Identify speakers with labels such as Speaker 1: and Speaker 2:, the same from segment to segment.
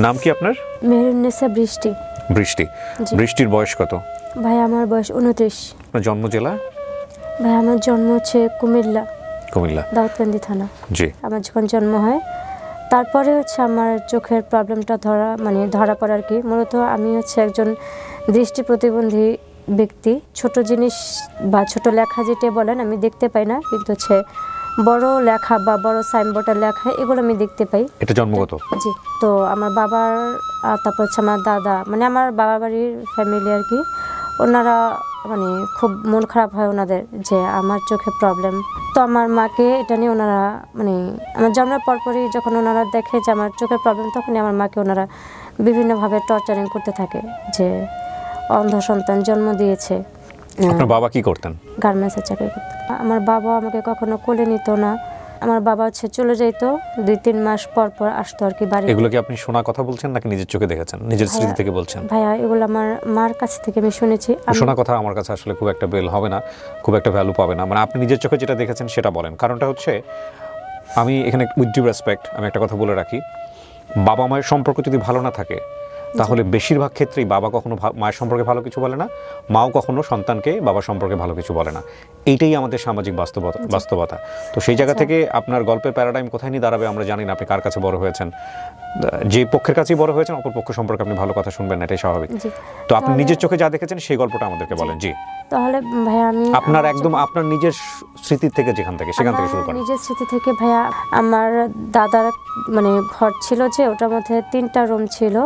Speaker 1: নাম কি আপনার?
Speaker 2: মেহেরুন্নেসা বৃষ্টি।
Speaker 1: বৃষ্টি। বৃষ্টির বয়স কত?
Speaker 2: ভাই আমার বয়স 29।
Speaker 1: আপনার জন্ম জেলা?
Speaker 2: ভাই আমার জন্ম হচ্ছে কুমিল্লা।
Speaker 1: কুমিল্লা
Speaker 2: দাউদকান্দি থানা।
Speaker 1: জি।
Speaker 2: আমার যখন জন্ম হয় তারপরে হচ্ছে আমার চোখের প্রবলেমটা ধরা পড়ে আর কি। মূলত আমি হচ্ছে একজন দৃষ্টি প্রতিবন্ধী ব্যক্তি। ছোট জিনিস বা ছোট লেখা যেটা বলেন আমি দেখতে পাই না, কিন্তু হচ্ছে বড় লেখা বা বড় সাইনবোর্ডের লেখা এগুলো আমি দেখতে পাই।
Speaker 1: এটা জন্মগত?
Speaker 2: জি। তো আমার বাবার তারপর হচ্ছে আমার দাদা, মানে আমার বাবা বাড়ির ফ্যামিলি আর কি, ওনারা মানে খুব মন খারাপ হয় ওনাদের যে আমার চোখে প্রবলেম। তো আমার মাকে এটা নিয়ে ওনারা মানে আমার জন্মের পরপরই যখন ওনারা দেখে যে আমার চোখের প্রবলেম, তখনই আমার মাকে ওনারা বিভিন্নভাবে টর্চারিং করতে থাকে যে অন্ধ সন্তান জন্ম দিয়েছে।
Speaker 1: আপনার বাবা কি করতেন?
Speaker 2: গার্মেন্টসে চাকরি করতেন। আমার বাবা আমাকে কখনো কোলে নিত না। আমার বাবা হচ্ছে চলে যাইতো 2-3 মাস পর পর আসতো আর কি বাড়ি।
Speaker 1: এগুলো কি আপনি শোনা কথা বলছেন নাকি নিজের চোখে দেখেছেন, নিজের স্মৃতি থেকে বলছেন?
Speaker 2: ভাইয়া এগুলো আমার মার কাছ থেকে আমি শুনেছি।
Speaker 1: শোনা কথা আমার কাছে আসলে খুব একটা বেল হবে না, খুব একটা ভ্যালু পাবে না। মানে আপনি নিজের চোখে যেটা দেখেছেন সেটা বলেন। কারণটা হচ্ছে আমি এখানে উইথ ডিউ রেসপেক্ট আমি একটা কথা বলে রাখি, বাবা মায়ের সম্পর্ক যদি ভালো না থাকে তাহলে বেশিরভাগ ক্ষেত্রেই বাবা কখনো মায়ের সম্পর্কে ভালো কিছু বলে না, মাও কখনো সন্তানকে বাবা সম্পর্কে ভালো কিছু বলে না। এইটাই আমাদের সামাজিক বাস্তবতা। তো সেই জায়গা থেকে আপনার গল্পের প্যারাডাইম কোথায় নিয়ে দাঁড়াবে আমরা জানি না। আপনি কার কাছে বড় হয়েছেন, যে পক্ষের কাছেই বড় হয়েছেন অপর পক্ষ সম্পর্কে আপনি ভালো কথা শুনবেন না, এটাই স্বাভাবিক। তো আপনি নিজের চোখে যা দেখেছেন সেই গল্পটা আমাদেরকে বলেন। জি।
Speaker 2: তাহলে ভাইয়া আমি
Speaker 1: আপনার একদম আপনার নিজের স্মৃতি থেকে সেখান থেকে শুরু করেন।
Speaker 2: নিজের স্মৃতি থেকে ভাইয়া, আমার দাদার মানে ঘর ছিল যে ওটার মধ্যে 3টা রুম ছিল।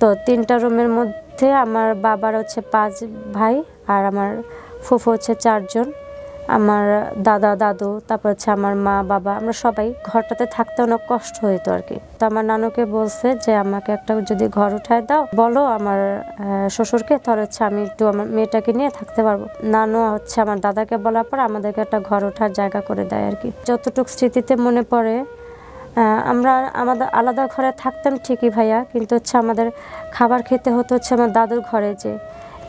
Speaker 2: তো 3টা রুমের মধ্যে আমার বাবার হচ্ছে 5 ভাই আর আমার ফুফু হচ্ছে 4 জন। আমার দাদা দাদু তারপর হচ্ছে আমার মা বাবা, আমরা সবাই ঘরটাতে থাকতে অনেক কষ্ট হইতো আর কি। তো আমার নানুকে বলছে যে আমাকে একটা যদি ঘর উঠায় দাও, বলো আমার শ্বশুরকে, তাহলে হচ্ছে আমি একটু আমার মেয়েটাকে নিয়ে থাকতে পারবো। নানু হচ্ছে আমার দাদাকে বলার পর আমাদেরকে একটা ঘর ওঠার জায়গা করে দেয় আর কি। যতটুকু স্মৃতিতে মনে পড়ে, আমরা আমাদের আলাদা ঘরে থাকতাম ঠিকই ভাইয়া, কিন্তু হচ্ছে আমাদের খাবার খেতে হতো হচ্ছে আমার দাদুর ঘরে। যে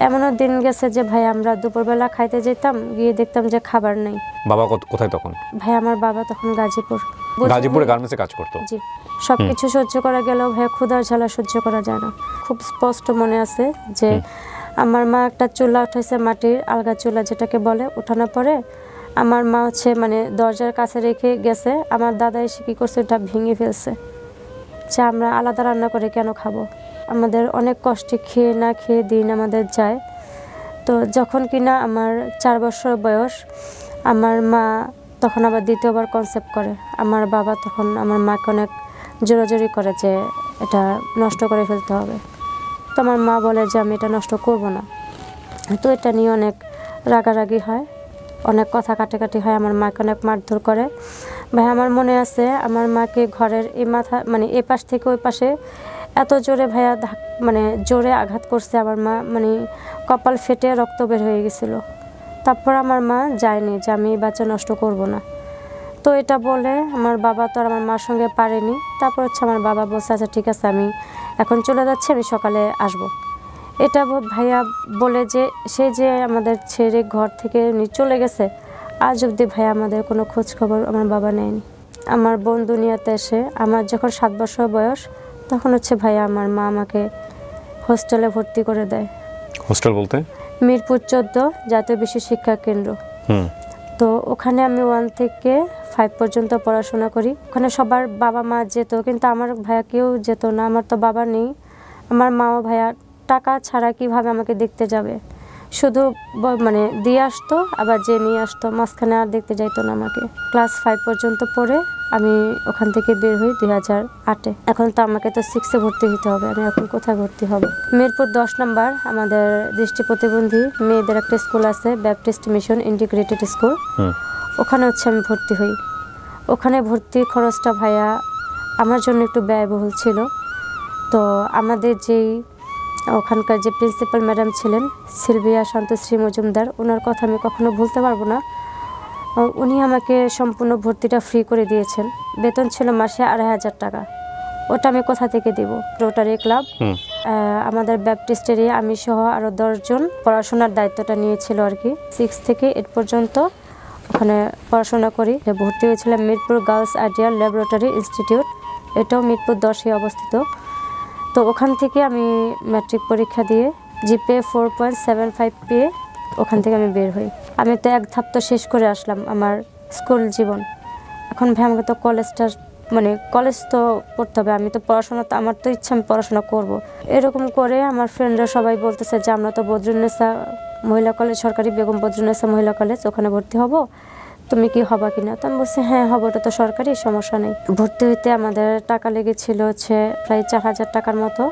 Speaker 2: এমনও দিন গেছে যে ভাই আমরা দুপুরবেলা খাইতে যেতাম, গিয়ে দেখতাম যে খাবার নেই।
Speaker 1: বাবা কোথায় তখন?
Speaker 2: ভাই আমার বাবা তখন
Speaker 1: গাজীপুরে গার্মেন্টসে কাজ করতো।
Speaker 2: জি। সবকিছু সহ্য করা গেলেও ভাই ক্ষুধার ঝালা সহ্য করা যায় না। খুব স্পষ্ট মনে আছে যে আমার মা একটা চুলা উঠাইছে, মাটির আলগা চুলা যেটাকে বলে, উঠানোর পরে আমার মা হচ্ছে মানে দরজার কাছে রেখে গেছে। আমার দাদা এসে কী করছে, এটা ভেঙে ফেলছে যে আমরা আলাদা রান্না করে কেন খাবো। আমাদের অনেক কষ্টে খেয়ে না খেয়ে দিন আমাদের যায়। তো যখন কিনা আমার 4 বছর বয়স, আমার মা তখন আবার দ্বিতীয়বার কনসেপ্ট করে। আমার বাবা তখন আমার মাকে অনেক জোরাজোরি করে যে এটা নষ্ট করে ফেলতে হবে। তো আমার মা বলে যে আমি এটা নষ্ট করব না। তো এটা নিয়ে অনেক রাগারাগি হয়, অনেক কথা কাটাকাটি হয়, আমার মাকে অনেক মারধর করে। ভাই আমার মনে আছে আমার মাকে ঘরের এই মাথা মানে এ পাশ থেকে ওই পাশে এত জোরে ভাইয়া মানে জোরে আঘাত করছে, আমার মা মানে কপাল ফেটে রক্ত বের হয়ে গেছিলো। তারপর আমার মা যায়নি যে আমি এই বাচ্চা নষ্ট করব না। তো এটা বলে আমার বাবা তো আর আমার মার সঙ্গে পারেনি। তারপর হচ্ছে আমার বাবা বলছে আচ্ছা ঠিক আছে আমি এখন চলে যাচ্ছি, আমি সকালে আসব। এটা ভাইয়া বলে যে সে যে আমাদের ছেড়ে ঘর থেকে চলে গেছে, আজ অবধি ভাইয়া আমাদের কোনো খোঁজ খবর আমার বাবা নেয়নি। আমার বোন দুনিয়াতে এসে আমার যখন 7 বছর বয়স, তখন হচ্ছে ভাইয়া আমার মা আমাকে হোস্টেলে ভর্তি করে দেয়।
Speaker 1: হোস্টেল বলতে?
Speaker 2: মিরপুর 14 জাতীয় বিশ্ব শিক্ষা কেন্দ্র। তো ওখানে আমি 1 থেকে 5 পর্যন্ত পড়াশোনা করি। ওখানে সবার বাবা মা যেত, কিন্তু আমার ভাইয়া কেউ যেত না। আমার তো বাবা নেই, আমার মাও ভাইয়া টাকা ছাড়া কিভাবে আমাকে দেখতে যাবে, শুধু মানে দিয়ে আসতো আবার যে নিয়ে আসতো, মাঝখানে আর দেখতে যাইতো না আমাকে। ক্লাস 5 পর্যন্ত পড়ে আমি ওখান থেকে বের হই 2008-এ। এখন তো আমাকে তো 6-এ ভর্তি হতে হবে, আমি এখন কোথায় ভর্তি হব? মিরপুর 10 নম্বর আমাদের দৃষ্টি প্রতিবন্ধী মেয়েদের একটা স্কুল আছে, ব্যাপটিস্ট মিশন ইন্টিগ্রেটেড স্কুল, ওখানে হচ্ছে আমি ভর্তি হই। ওখানে ভর্তি খরচটা ভাইয়া আমার জন্য একটু ব্যয়বহুল ছিল। তো আমাদের যেই ওখানকার যে প্রিন্সিপাল ম্যাডাম ছিলেন সিলভিয়া শান্তশ্রী মজুমদার, ওনার কথা আমি কখনো ভুলতে পারবো না। উনি আমাকে সম্পূর্ণ ভর্তিটা ফ্রি করে দিয়েছেন। বেতন ছিল মাসে 2500 টাকা। ওটা আমি কোথা থেকে দিব? রোটারি ক্লাব আমাদের ব্যাপটিস্টেরই আমি সহ আরও 10 জন পড়াশোনার দায়িত্বটা নিয়েছিল আর কি। 6 থেকে 8 পর্যন্ত ওখানে পড়াশোনা করি। ভর্তি হয়েছিলাম Mirpur girls ideal laboratory institute, এটাও মিরপুর 10-এ অবস্থিত। তো ওখান থেকে আমি ম্যাট্রিক পরীক্ষা দিয়ে জিপিএ 4.75 পেয়ে ওখান থেকে আমি বের হই। আমি তো এক ধাপ তো শেষ করে আসলাম আমার স্কুল জীবন। এখন ভাই আমাকে তো কলেজটা মানে কলেজ তো পড়তে হবে, আমি তো পড়াশোনা তো আমার তো ইচ্ছা আমি পড়াশোনা করব। এরকম করে আমার ফ্রেন্ডরা সবাই বলতেছে যে আমরা তো বদরুন্নেসা মহিলা কলেজ, সরকারি বেগম বদরুন্নেসা মহিলা কলেজ, ওখানে ভর্তি হব, তুমি কি হবা কিনা? তো আমি বলছি হ্যাঁ হবো, ওটা তো সরকারি, সমস্যা নেই। ভর্তি হইতে আমাদের টাকা লেগেছিল হচ্ছে প্রায় 4,000 টাকার মতো।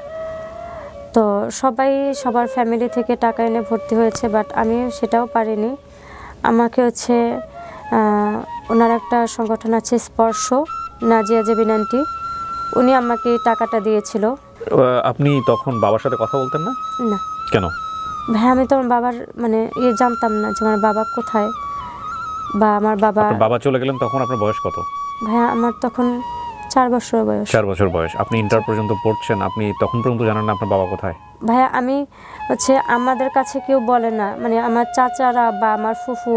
Speaker 2: তো সবাই সবার ফ্যামিলি থেকে টাকা এনে ভর্তি হয়েছে, বাট আমি সেটাও পারিনি। আমাকে হচ্ছে ওনার একটা সংগঠন আছে স্পর্শ, নাজিয়া জেবিন আন্টি, উনি আমাকে টাকাটা দিয়েছিল।
Speaker 1: আপনি তখন বাবার সাথে কথা বলতেন না?
Speaker 2: না।
Speaker 1: কেন?
Speaker 2: ভাই আমি তো আমার বাবার মানে জানতাম না যে আমার বাবা কোথায়, বা আমার বাবা
Speaker 1: চলে গেলেন তখন আপনার বয়স কত?
Speaker 2: ভাইয়া আমার তখন 4 বছর বয়স।
Speaker 1: 4 বছর বয়স। আপনি ইন্টার পর্যন্ত পড়ছেন, আপনি তখন পর্যন্ত জানেন না আপনার বাবা কোথায়?
Speaker 2: ভাইয়া আমি হচ্ছে আমাদের কাছে কেউ বলে না, মানে আমার চাচারা বা আমার ফুফু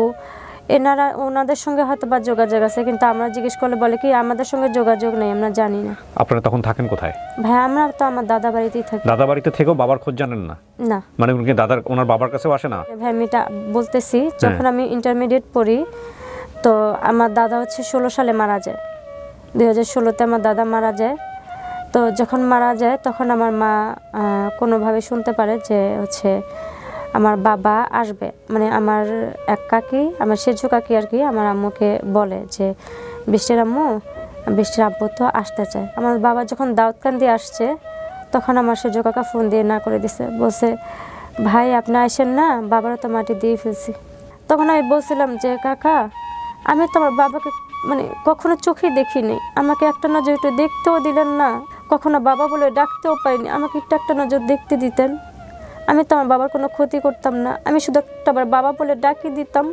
Speaker 2: এনারা ওনাদের সঙ্গে হয়তো বা যোগাযোগ আছে, কিন্তু আমরা জিজ্ঞেস করলে বলে কি আমাদের সঙ্গে যোগাযোগ নেই, আমরা জানি না।
Speaker 1: আপনারা তখন থাকেন কোথায়?
Speaker 2: ভাইয়া আমরা তো আমার দাদা বাড়িতেই থাকি।
Speaker 1: দাদা বাড়িতে থেকেও বাবার খোঁজ জানেন না?
Speaker 2: না।
Speaker 1: মানে উনি ওনার বাবার কাছেও আসে না?
Speaker 2: ভাই আমি এটা বলতেছি, যখন আমি ইন্টারমিডিয়েট পড়ি তো আমার দাদা হচ্ছে 16 সালে মারা যায়। 2016-তে আমার দাদা মারা যায়। তো যখন মারা যায় তখন আমার মা কোনোভাবে শুনতে পারে যে হচ্ছে আমার বাবা আসবে, মানে আমার এক কাকি, আমার সেজু কাকি আর কি, আমার আম্মুকে বলে যে বৃষ্টির আব্বু তো আসতে চায়। আমার বাবা যখন দাউদকান্দি আসছে তখন আমার সেজু কাকা ফোন দিয়ে না করে দিছে, বলছে ভাই আপনি আসেন না, বাবারও তো মাটি দিয়ে ফেলছি। তখন আমি বলছিলাম যে কাকা আমি তো আমার বাবাকে মানে কখনো চোখেই দেখিনি, আমাকে একটা নজর একটু দেখতেও দিলেন না, কখনো বাবা বলে ডাকতেও পাইনি, আমাকে একটু একটা নজর দেখতে দিতেন, আমি তো আমার বাবার কোনো ক্ষতি করতাম না, আমি শুধু একটা বাবা বলে ডাকি দিতাম,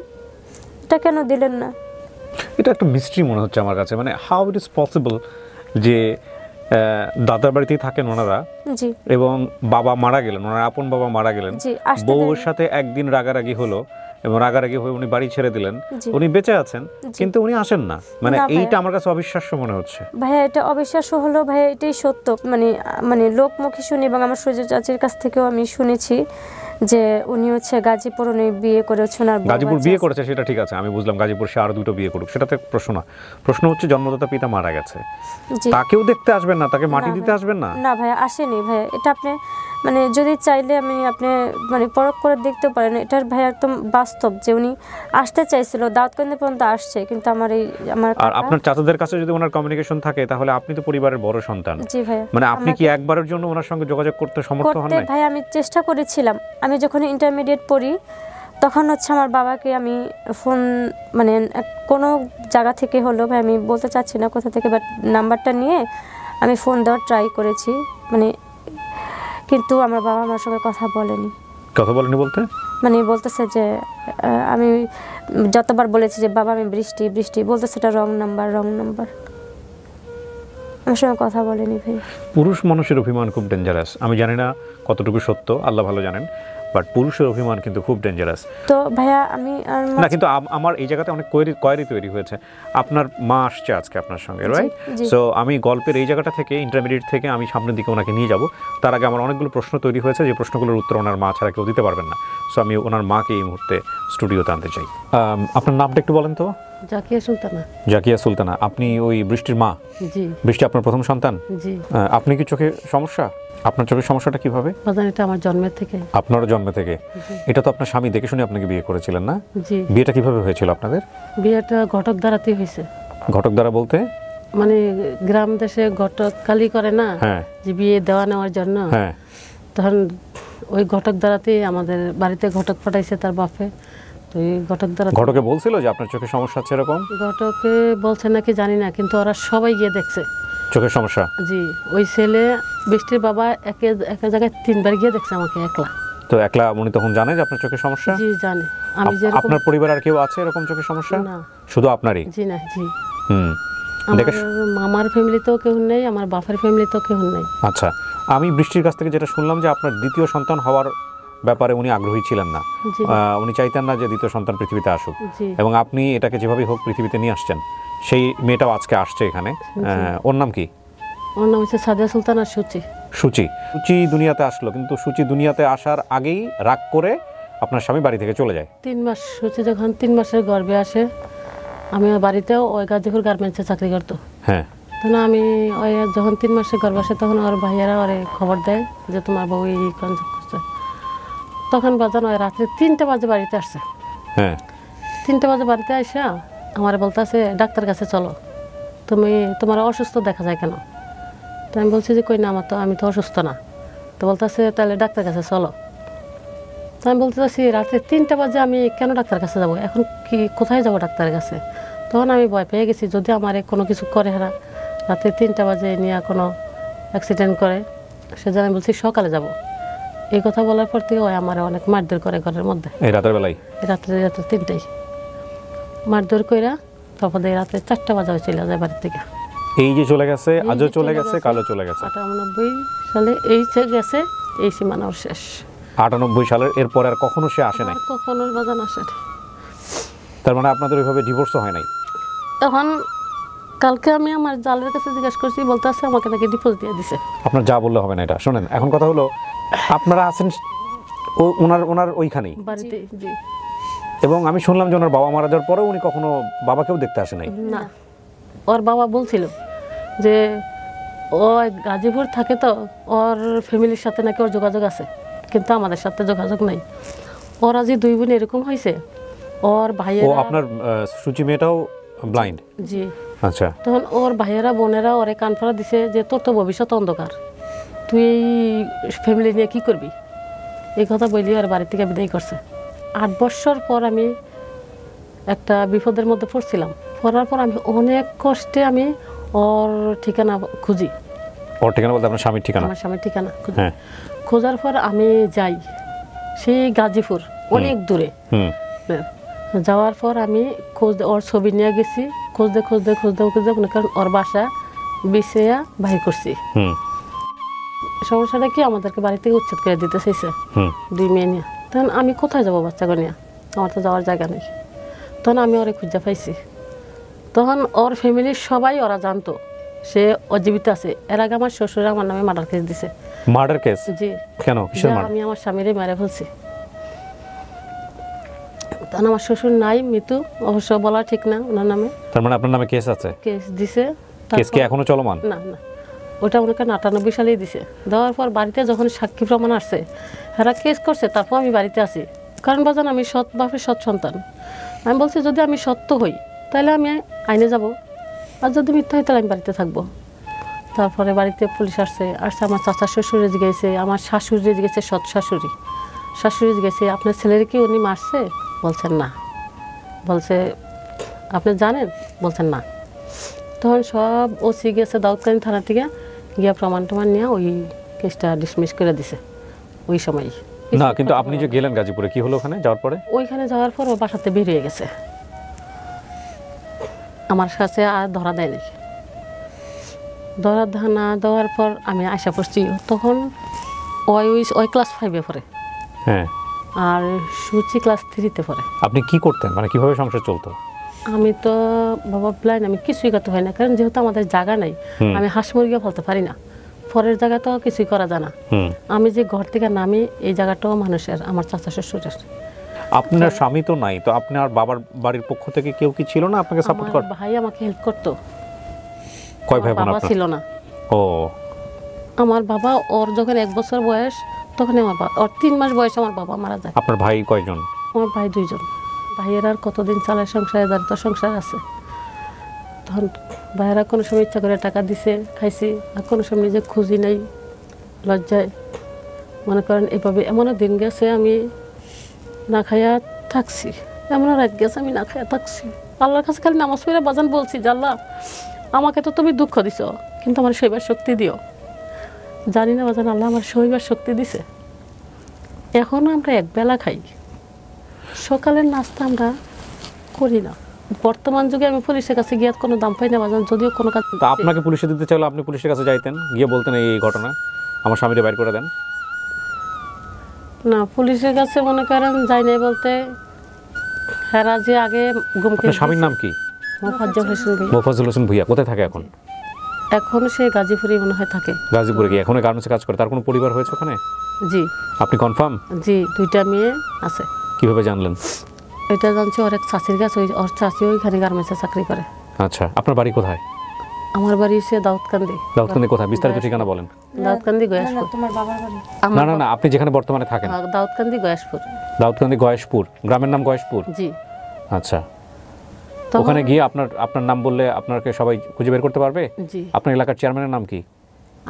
Speaker 2: এটা কেন দিলেন না?
Speaker 1: এটা একটা মিস্ট্রি মনে হচ্ছে আমার কাছে, মানে হাউ ইট ইজ পসিবল যে দাদার বাড়িতেই থাকেন ওনারা,
Speaker 2: জি,
Speaker 1: এবং বাবা মারা গেলেন, ওনার আপন বাবা মারা গেলেন,
Speaker 2: জি, আসতে
Speaker 1: বউয়ের
Speaker 2: দেন।
Speaker 1: সাথে একদিন রাগারাগি হলো এবং রাগারাগি হয়ে উনি বাড়ি ছেড়ে দিলেন,
Speaker 2: জি।
Speaker 1: উনি বেঁচে আছেন কিন্তু উনি আসেন না, মানে
Speaker 2: না ভাইয়া।
Speaker 1: এইটা আমার কাছে অবিশ্বাস্য মনে হচ্ছে।
Speaker 2: ভাইয়া এটা অবিশ্বাস্য হলো ভাইয়া, এটাই সত্য, মানে লোকমুখে শুনি এবং আমার সূর্য চাচির কাছ থেকেও আমি শুনেছি যে উনি হচ্ছে গাজীপুর উনি বিয়ে করেছে, ওনার বউ
Speaker 1: গাজীপুর
Speaker 2: বাচ্চা
Speaker 1: বিয়ে
Speaker 2: আছে।
Speaker 1: করেছে সেটা ঠিক আছে, আমি বুঝলাম গাজীপুর সে আরো দুটো বিয়ে করুক, সেটাতে প্রশ্ন না। প্রশ্ন হচ্ছে জন্মদাতা পিতা মারা গেছে,
Speaker 2: জি।
Speaker 1: তাকেও দেখতে আসবেন না, তাকে মাটি
Speaker 2: না
Speaker 1: দিতে
Speaker 2: ভাইয়া।
Speaker 1: আসবেন না?
Speaker 2: না ভাইয়া আসেনি ভাইয়া, এটা আপনি মানে যদি চাইলে আপনি মানে পরখ করে দেখতে পারেন, এটার ভাইয়া একদম বাস্তব যে উনি আসতে চাইছিল, দাউদকান্দি পর্যন্ত আসছে, কিন্তু আমার
Speaker 1: আর
Speaker 2: কাকা-
Speaker 1: আপনার চাচাদের কাছে যদি ওনার কমিউনিকেশন থাকে তাহলে আপনি তো পরিবারের বড় সন্তান,
Speaker 2: জি ভাইয়া,
Speaker 1: মানে আপনি কি একবারের জন্য ওনার সঙ্গে যোগাযোগ করতে সমর্থ হন
Speaker 2: করতে
Speaker 1: না?
Speaker 2: ভাই আমি চেষ্টা করেছিলাম। আমি যখন ইন্টারমিডিয়েট পড়ি তখন হচ্ছে আমার বাবাকে আমি ফোন মানে কোনো জায়গা থেকে হলো ভাই, আমি বলতে চাচ্ছি না কোথা থেকে, বাট নাম্বারটা নিয়ে আমি ফোন দেওয়ার ট্রাই করেছি, মানে কিন্তু আমার বাবা আমার সঙ্গে কথা বলেনি।
Speaker 1: কথা বলেনি বলতে?
Speaker 2: মানে বলতেছে যে আমি যতবার বলেছি যে বাবা আমি বৃষ্টি বৃষ্টি, বলতেছে এটা রং নাম্বার। আমার সঙ্গে কথা বলেনি ভাই।
Speaker 1: পুরুষ মানুষের অভিমান খুব ডেঞ্জারাস, আমি জানি না কতটুকু সত্য, আল্লাহ ভালো জানেন, বাট পুরুষের অভিমান কিন্তু খুব ডেঞ্জারাস।
Speaker 2: তো ভাইয়া আমি আর
Speaker 1: না কিন্তু আমার এই জায়গাতে অনেক কোয়েরি তৈরি হয়েছে। আপনার মা আসছে আজকে আপনার সঙ্গে, রাইট?
Speaker 2: জি।
Speaker 1: সো আমি গল্পের এই জায়গাটা থেকে ইন্টারমিডিয়েট থেকে আমি সামনের দিকে ওনাকে নিয়ে যাব, তার আগে আমার অনেকগুলো প্রশ্ন তৈরি হয়েছে, যে প্রশ্নগুলোর উত্তর ওনার মা ছাড়া কেউ দিতে পারবেন না। সো আমি ওনার মাকে এই মুহূর্তে স্টুডিওতে আনতে চাই। আপনার নামটা একটু বলেন তো?
Speaker 3: জাকিয়া সুলতানা।
Speaker 1: জাকিয়া সুলতানা। আপনি ওই বৃষ্টির মা?
Speaker 3: জি।
Speaker 1: বৃষ্টি আপনার প্রথম সন্তান?
Speaker 3: জি।
Speaker 1: আপনি কি চোখে সমস্যা? আপনার চোখের সমস্যাটা কিভাবে?
Speaker 3: বাজান এটা আমার জন্মের থেকে।
Speaker 1: আপনারও জন্ম থেকে? এটা তো আপনার স্বামী দেখে শুনে আপনাকে বিয়ে করেছিলেন না?
Speaker 3: জি।
Speaker 1: বিয়েটা কিভাবে হয়েছিল আপনাদের?
Speaker 3: বিয়েটা ঘটক দ্বারাতেই হয়েছে।
Speaker 1: ঘটক দ্বারা বলতে?
Speaker 3: মানে গ্রাম দেশে ঘটক কালি করে না,
Speaker 1: হ্যাঁ।
Speaker 3: যে বিয়ে দেওয়া নেওয়ার জন্য,
Speaker 1: হ্যাঁ।
Speaker 3: তখন ওই ঘটক দ্বারাতেই আমাদের বাড়িতে ঘটক পাঠাইছে তার বাপে। তো এই ঘটক দ্বারা
Speaker 1: ঘটকে বলছিল যে আপনার চোখে সমস্যা আছে এরকম?
Speaker 3: ঘটকে বলছে নাকি জানি না, কিন্তু ওরা সবাই গিয়ে দেখছে
Speaker 1: চোখের সমস্যা?
Speaker 3: জি। ওই ছেলে বৃষ্টির বাবা এক জায়গায় 3 বার গিয়ে দেখছে আমাকে একলা।
Speaker 1: তো একলা উনি তখন জানে যে আপনার চোখের সমস্যা?
Speaker 3: জি জানে। আমি যে
Speaker 1: আপনার পরিবার আর কেউ আছে এরকম চোখের সমস্যা?
Speaker 3: না।
Speaker 1: শুধু আপনারই?
Speaker 3: জি না। জি।
Speaker 1: হুম।
Speaker 3: আমার মামার ফ্যামিলিতেও কেউ নেই, আমার বাপের ফ্যামিলিতেও কেউ নেই।
Speaker 1: আচ্ছা, আমি বৃষ্টির কাছ থেকে যেটা শুনলাম যে আপনার দ্বিতীয় সন্তান হওয়ার ব্যাপারে উনি আগ্রহী ছিলেন না,
Speaker 3: জি।
Speaker 1: উনি চাইতেন না যে দ্বিতীয় সন্তান পৃথিবীতে আসুক,
Speaker 3: জি।
Speaker 1: এবং আপনি এটাকে যেভাবেই হোক পৃথিবীতে নিয়ে আসছেন। সেই মেয়েটাও আজকে আসছে এখানে, ওর নাম কি?
Speaker 3: ওর নাম হচ্ছে সাদিয়া সুলতানা সুচি।
Speaker 1: সূচি দুনিয়াতে আসলো, কিন্তু সূচি দুনিয়াতে আসার আগেই রাগ করে আপনার স্বামী বাড়ি থেকে চলে যায়।
Speaker 3: 3 মাস সূচি যখন 3 মাসের গর্ভে আসে, আমি ওর বাড়িতেও ওই গাজীপুর গার্মেন্টসে চাকরি করতো।
Speaker 1: হ্যাঁ,
Speaker 3: তখন আমি ওই যখন 3 মাসের গর্ভে আসে তখন ওর ভাইয়েরা ওরে খবর দেয় যে তোমার বউ এই কনসেপ্ট করছে। তখন বাজানো ওই রাত্রে 3টা বাজে বাড়িতে আসছে।
Speaker 1: হ্যাঁ,
Speaker 3: 3টা বাজে বাড়িতে আসা আমার বলতেছে ডাক্তার কাছে চলো, তোমার অসুস্থ দেখা যায় কেন? তো আমি বলছি যে কই না, আমি তো অসুস্থ না। তো বলতেছে তাহলে ডাক্তার কাছে চলো। তো আমি বলতে চাচ্ছি রাত্রে 3টা বাজে আমি কেন ডাক্তার কাছে যাব, এখন কি কোথায় যাব ডাক্তারের কাছে? তখন আমি ভয় পেয়ে গেছি যদি আমার কোনো কিছু করে হারা, রাত্রে 3টা বাজে নিয়ে কোনো অ্যাক্সিডেন্ট করে, সেজন্য আমি বলছি সকালে যাব। এই কথা বলার পর থেকে ওই আমার অনেক মারধর করে ঘরের মধ্যে।
Speaker 1: এই রাতের বেলায়?
Speaker 3: রাত্রে 3টায় মারধর কইরা তারপর এই রাত্রে 4টা বাজে চলে যায় বাড়ি থেকে।
Speaker 1: এই যে চলে গেছে, আজও চলে গেছে, কালও চলে গেছে।
Speaker 3: 98 সালে এই গেছে, এই সীমানার শেষ।
Speaker 1: 98 সালের এরপর আর কখনো সে আসে নাই?
Speaker 3: আর কখনো বাজান আসে নাই।
Speaker 1: তার মানে আপনাদের ওইভাবে ডিভোর্সও হয় নাই?
Speaker 3: তখন কালকে আমি আমার জালের কাছে জিজ্ঞাসা করছি, বলতে আছে আমাকে নাকি ডিভোর্স দিয়ে দিছে।
Speaker 1: আপনার যা বললে হবে না এটা। শোনেন, এখন কথা হলো আপনারা আছেন ওনার ওইখানেই
Speaker 3: বাড়িতে। জি।
Speaker 1: এবং আমি শুনলাম যে ওনার বাবা মারা যাওয়ার পরেও উনি কখনো বাবাকেও দেখতে আসে নাই?
Speaker 3: না, ওর বাবা বলছিল যে ও গাজীপুর থাকে, তো ওর ফ্যামিলির সাথে নাকি ওর যোগাযোগ আছে, কিন্তু আমাদের সাথে যোগাযোগ নাই। ওরা যে 2 বোন এরকম হয়েছে, ওর ভাইয়েরা।
Speaker 1: ও আপনার সূচি মেয়েটাও ব্লাইন্ড?
Speaker 3: জি।
Speaker 1: আচ্ছা।
Speaker 3: তখন ওর ভাইয়েরা বোনেরা ওরে কানফাড়া দিছে যে তোর তো ভবিষ্যৎ অন্ধকার, তুই এই ফ্যামিলি নিয়ে কী করবি, এই কথা বলি আর বাড়ি থেকে বিদায় করছে। 8 বছর পর আমি একটা বিপদের মধ্যে পড়ছিলাম। পড়ার পর আমি অনেক কষ্টে আমি ওর ঠিকানা খুঁজি।
Speaker 1: ওর ঠিকানা বলতে আপনার স্বামীর ঠিকানা?
Speaker 3: আমার স্বামীর ঠিকানা খুঁজি।
Speaker 1: হ্যাঁ।
Speaker 3: খোঁজার পর আমি যাই সেই গাজীপুর, অনেক দূরে। যাওয়ার পর আমি ওর ছবি নিয়ে গেছি, খুঁজতে মনে করেন ওর বাসা বিছড়িয়া বাহির করছি। সমস্যাটা কি, আমাদেরকে বাড়ি থেকে উচ্ছেদ করে দিতে চাইছে 2 মেয়ে নিয়ে। তখন আমি কোথায় যাবো বাচ্চাকে নিয়ে, আমার তো যাওয়ার জায়গা নেই। তখন আমি ওরে খুঁজে পাইছি। তখন ওর ফ্যামিলির সবাই ওরা জানতো সে অজীবিত আছে। এর আগে আমার শ্বশুর আমার নামে মার্ডার কেস দিছে।
Speaker 1: Murder case?
Speaker 3: জি।
Speaker 1: কেন, কিসের মার্ডার?
Speaker 3: আমি আমার স্বামীরে মেরে ফেলছি। তখন আমার শ্বশুর নাই, মৃত্যু, অবশ্য বলা ঠিক না ওনার নামে।
Speaker 1: তার মানে আপনার নামে কেস আছে?
Speaker 3: কেস দিছে।
Speaker 1: কেস কি এখনো চলমান?
Speaker 3: না, ওটা মনে করেন 98 সালেই দিছে। দেওয়ার পর বাড়িতে যখন সাক্ষী প্রমাণ আসছে, এরা কেস করছে, তারপর আমি বাড়িতে আসি। কারণ বাজান আমি সৎ বাপের সৎ সন্তান। আমি বলছি যদি আমি সত্য হই তাহলে আমি আইনে যাব, আর যদি মিথ্যা হয় তাহলে আমি বাড়িতে থাকবো। তারপরে বাড়িতে পুলিশ আসছে, আমার চাচা শ্বশুরে জিগেছে, আমার শাশুড়ি জিগেছে, সৎ শাশুড়ি জিগেছে আপনার ছেলের কি উনি মারছে? বলছেন না। বলছে আপনি জানেন? বলছেন না। তখন সব ওসি গেছে দাউদকান্দি থানা থেকে, গিয়া প্রমাণ নিয়ে ওই কেসটা ডিসমিস করে দিছে ওই সময়।
Speaker 1: না, কিন্তু আপনি যে গেলেন গাজীপুরে, কি হলো ওখানে যাওয়ার পরে?
Speaker 3: ওইখানে যাওয়ার পর ও বাসাতে বেরিয়ে গেছে, আমার কাছে আর ধরা দেয়নি। ধরা না দেওয়ার পর আমি আশা করছি, তখন ওই ক্লাস 5-এ পড়ে।
Speaker 1: হ্যাঁ।
Speaker 3: আর সূচি ক্লাস 3-তে পড়ে।
Speaker 1: আপনি কি করতেন, মানে কিভাবে সংসার চলতো?
Speaker 3: আমি তো বাবা প্লাইন, আমি কিছুই করতে পারি না, কারণ যেহেতু আমাদের জায়গা নাই, আমি হাঁস মুরগিও ফেলতে পারি না, পরের জায়গা তো কিছুই করা যায় না। আমি যে ঘর থেকে নামি, এই জায়গাটাও মানুষের, আমার চাচা শ্বশুরের।
Speaker 1: আপনার স্বামী তো নাই, তো আপনার বাবার বাড়ির পক্ষ থেকে কেউ কি ছিল না আপনাকে সাপোর্ট করতে?
Speaker 3: ভাই আমাকে হেল্প করতো।
Speaker 1: কয় ভাই বোন
Speaker 3: বাবা
Speaker 1: আপনার?
Speaker 3: ছিল না।
Speaker 1: ও।
Speaker 3: আমার বাবা, ওর যখন 1 বছর বয়স তখন আমার বাবা, ওর 3 মাস বয়সে আমার বাবা মারা যায়।
Speaker 1: আপনার ভাই কয়জন?
Speaker 3: আমার ভাই 2 জন। ভাইয়ের আর কতদিন চালায় সংসারে, যার তো সংসার আছে। তখন ভাইয়েরা কোনো সময় ইচ্ছা করে টাকা দিছে, খাইছি, আর কোনো সময় নিজে খুঁজি নাই, লজ্জায়। মনে করেন এইভাবে এমনও দিন গেছে আমি না খাইয়া থাকছি, এমনও রাত গেছে আমি না খাইয়া থাকছি। আল্লাহর কাছে খালি নামাজ পড়ে বাজান বলছি, আল্লাহ আমাকে তো তুমি দুঃখ দিছ, কিন্তু আমার সইবার শক্তি দিও। জানি না বাজান, আল্লাহ আমার সইবার শক্তি দিছে। এখনও আমরা একবেলা খাই, সকালের নাস্তা আমরা করি না। বর্তমান যুগে আমি পুলিশের কাছে গিয়ে কোনো দাম পাই না বাজান, যদিও কোনো কাজ।
Speaker 1: তা আপনাকে পুলিশে দিতে চাইলে আপনি পুলিশের কাছে যাইতেন, গিয়ে বলতেন এই ঘটনা, আমার স্বামীরে বাইর করে দেন?
Speaker 3: না, পুলিশের কাছে মনে করেন যাই নাই বলতে, হেরা যে আগে
Speaker 1: আপনার স্বামীর নাম কি?
Speaker 3: মোফাজ্জল হোসেন ভূঁইয়া।
Speaker 1: মোফাজ্জল হোসেন ভূঁইয়া কোথায় থাকে এখন?
Speaker 3: এখন সে গাজীপুরে মনে হয় থাকে।
Speaker 1: গাজীপুরে গিয়ে এখনো গার্মেন্টসে কাজ করে? তার কোনো পরিবার হয়েছে ওখানে?
Speaker 3: জি।
Speaker 1: আপনি কনফার্ম?
Speaker 3: জি, 2টা মেয়ে আছে।
Speaker 1: কিভাবে জানলেন?
Speaker 3: এটা জানছি ওর এক চাষির কাছে, ওর চাষি ওইখানে গার্মেন্টসে চাকরি করে।
Speaker 1: আচ্ছা, আপনার বাড়ি কোথায়?
Speaker 3: আমার বাড়ি হচ্ছে দাউদকান্দি।
Speaker 1: দাউদকান্দি কোথায়? বিস্তারিত ঠিকানা বলেন।
Speaker 3: দাউদকান্দি গয়াসপুর।
Speaker 2: তোমার বাবার বাড়ি?
Speaker 1: না না না, আপনি যেখানে বর্তমানে থাকেন।
Speaker 3: দাউদকান্দি গয়াসপুর।
Speaker 1: দাউদকান্দি গয়েশপুর, গ্রামের নাম গয়েশপুর?
Speaker 3: জি।
Speaker 1: আচ্ছা, ওখানে গিয়ে আপনার নাম বললে আপনাকে সবাই খুঁজে বের করতে পারবে?
Speaker 3: জি।
Speaker 1: আপনার এলাকার চেয়ারম্যানের নাম কি?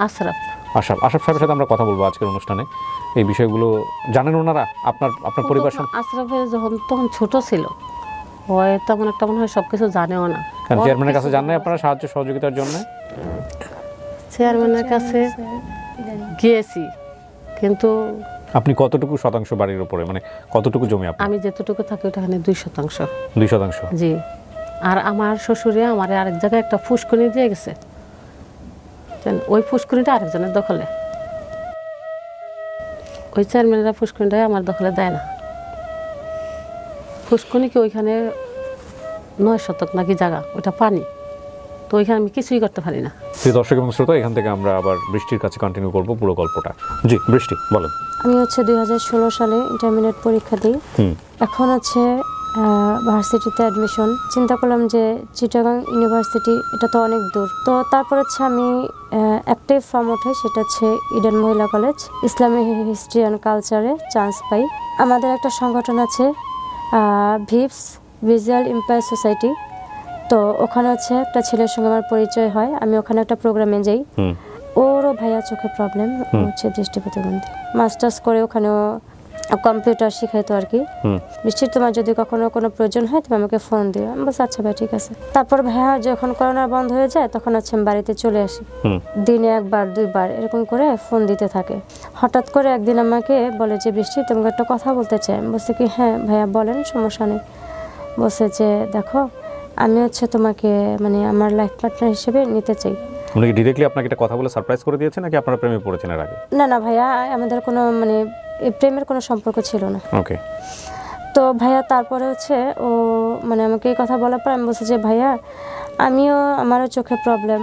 Speaker 3: আশরাফ।
Speaker 1: আশরাফ সাহেবের সাথে আমরা কথা বলবো আজকের অনুষ্ঠানে। এই বিষয়গুলো জানেন ওনারা? আপনার পরিবার
Speaker 3: আশরাফের তখন ছোট ছিল, ওই তেমন একটা মনে হয় সবকিছু জানেও না।
Speaker 1: কারণ চেয়ারম্যানের কাছে জান নাই আপনারা সাহায্য সহযোগিতার জন্য?
Speaker 3: চেয়ারম্যানের কাছে গিয়েছি, কিন্তু
Speaker 1: আপনি কতটুকু শতাংশ বাড়ির উপরে, মানে কতটুকু জমি আপনার?
Speaker 3: আমি যেতটুকু থাকি ওটাখানে 2%।
Speaker 1: 2%?
Speaker 3: জি। আর আমার শ্বশুরে আমার আরেক জায়গায় একটা ফুসকুনি দিয়ে গেছে, ওই ফুসকুনিটা আরেকজনের দখলে। ওই চেয়ারম্যানেরা ফুসকুনিটা আমার দখলে দেয় না। ফুসকুনি কি ওইখানে 9 শতক নাকি জায়গা, ওটা পানি, তো ওইখানে আমি কিছুই করতে পারি না।
Speaker 1: প্রিয় দর্শক এবং শ্রোতা, এখান থেকে আমরা আবার বৃষ্টির কাছে কন্টিনিউ করব পুরো গল্পটা। জি বৃষ্টি বলেন।
Speaker 2: আমি 2016 সালে ইন্টারমিডিয়েট পরীক্ষা দিই। এখন ভার্সিটিতে অ্যাডমিশন। চিন্তা করলাম যে চিটাগাং ইউনিভার্সিটি, এটা তো অনেক দূর। তো তারপর আমি একটাই ফর্ম ওঠে, সেটা হচ্ছে ইডেন মহিলা কলেজ, ইসলামিক হিস্ট্রি অ্যান্ড কালচারে চান্স পাই। আমাদের একটা সংগঠন আছে ভিপস, ভিজুয়াল ইম্পায়ার সোসাইটি। তো ওখানে একটা ছেলের সঙ্গে আমার পরিচয় হয়, আমি ওখানে একটা প্রোগ্রামে যাই। ওরও ভাইয়া চোখে প্রবলেম, হচ্ছে দৃষ্টি প্রতিবন্ধী। মাস্টার্স করে ওখানেও কম্পিউটার শিখাইতো আর কি। বৃষ্টির, তোমার যদি কখনো কোনো প্রয়োজন হয় তুমি আমাকে ফোন দিও। আমি বলছি আচ্ছা ভাই ঠিক আছে। তারপর ভাইয়া যখন করোনা বন্ধ হয়ে যায় তখন আমি বাড়িতে চলে আসি। দিনে 1-2 বার এরকম করে ফোন দিতে থাকে। হঠাৎ করে একদিন আমাকে বলে যে বৃষ্টি, তোমাকে একটা কথা বলতে চাই। আমি বলছি কি হ্যাঁ ভাইয়া বলেন, সমস্যা নেই। বলছে যে দেখো, আমি তোমাকে মানে আমার লাইফ পার্টনার হিসেবে নিতে চাই।
Speaker 1: উনি কি ডাইরেক্টলি আপনাকে একটা কথা বলে সারপ্রাইজ করে দিয়েছেন নাকি আপনারা প্রেমে পড়েছেন এর আগে?
Speaker 2: না না ভাইয়া, আমাদের কোনো মানে প্রেমের কোনো সম্পর্ক ছিল না।
Speaker 1: ওকে।
Speaker 2: তো ভাইয়া তারপরে ও মানে আমাকে এই কথা বলার পর আমি বলছি যে ভাইয়া, আমারও চোখের প্রবলেম,